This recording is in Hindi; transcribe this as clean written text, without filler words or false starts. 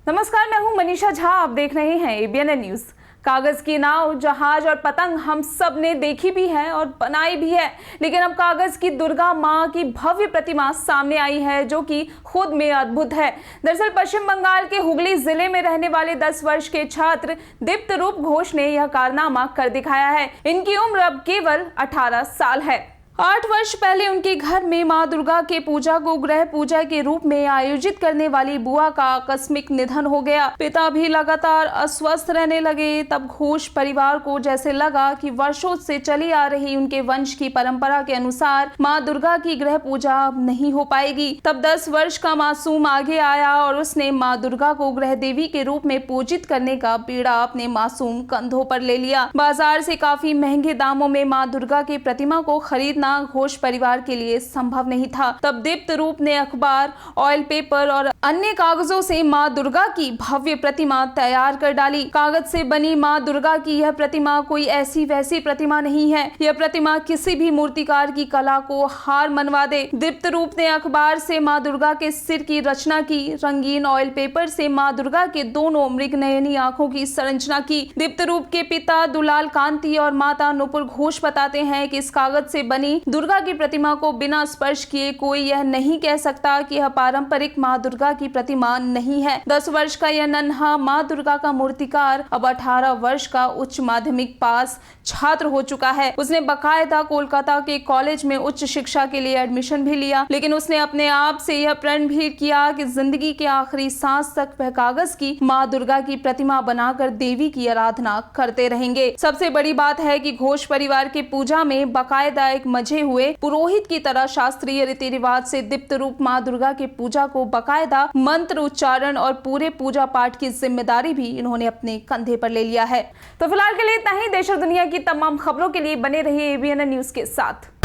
नमस्कार, मैं हूं मनीषा झा। आप देख रहे हैं एबीएन न्यूज। कागज की नाव, जहाज और पतंग हम सब ने देखी भी है और बनाई भी है, लेकिन अब कागज की दुर्गा मां की भव्य प्रतिमा सामने आई है जो कि खुद में अद्भुत है। दरअसल पश्चिम बंगाल के हुगली जिले में रहने वाले 10 वर्ष के छात्र दीप्त रूप घोष ने यह कारनामा कर दिखाया है। इनकी उम्र अब केवल 18 साल है। 8 वर्ष पहले उनके घर में मां दुर्गा के पूजा को ग्रह पूजा के रूप में आयोजित करने वाली बुआ का आकस्मिक निधन हो गया। पिता भी लगातार अस्वस्थ रहने लगे। तब घोष परिवार को जैसे लगा कि वर्षों से चली आ रही उनके वंश की परंपरा के अनुसार मां दुर्गा की ग्रह पूजा अब नहीं हो पाएगी। तब 10 वर्ष का मासूम आगे आया और उसने मां दुर्गा को ग्रह देवी के रूप में पूजित करने का बीड़ा अपने मासूम कंधों पर ले लिया। बाजार से काफी महंगे दामों में मां दुर्गा की प्रतिमा को खरीदना घोष परिवार के लिए संभव नहीं था। तब दीप्त रूप ने अखबार, ऑयल पेपर और अन्य कागजों से मां दुर्गा की भव्य प्रतिमा तैयार कर डाली। कागज से बनी मां दुर्गा की यह प्रतिमा कोई ऐसी वैसी प्रतिमा नहीं है। यह प्रतिमा किसी भी मूर्तिकार की कला को हार मनवा दे। दीप्त रूप ने अखबार से मां दुर्गा के सिर की रचना की। रंगीन ऑयल पेपर से मां दुर्गा के दोनों मृगनयनी आंखों की संरचना की। दीप्त रूप के पिता दुलाल कांति और माता नुपुर घोष बताते हैं कि इस कागज से बनी दुर्गा की प्रतिमा को बिना स्पर्श किए कोई यह नहीं कह सकता कि यह पारंपरिक मां दुर्गा की प्रतिमा नहीं है। 10 वर्ष का यह नन्हा मां दुर्गा का मूर्तिकार अब 18 वर्ष का उच्च माध्यमिक पास छात्र हो चुका है। उसने बकायदा कोलकाता के कॉलेज में उच्च शिक्षा के लिए एडमिशन भी लिया, लेकिन उसने अपने आप से यह प्रण भी किया कि जिंदगी के आखिरी सांस तक वह कागज की मां दुर्गा की प्रतिमा बनाकर देवी की आराधना करते रहेंगे। सबसे बड़ी बात है कि घोष परिवार की पूजा में बकायदा एक मजे हुए पुरोहित की तरह शास्त्रीय रीति रिवाज से दीप्त रूप मां दुर्गा की पूजा को बकायदा मंत्र उच्चारण और पूरे पूजा पाठ की जिम्मेदारी भी इन्होंने अपने कंधे पर ले लिया है। तो फिलहाल के लिए इतना ही। देश और दुनिया की तमाम खबरों के लिए बने रहिए एबीएन न्यूज के साथ।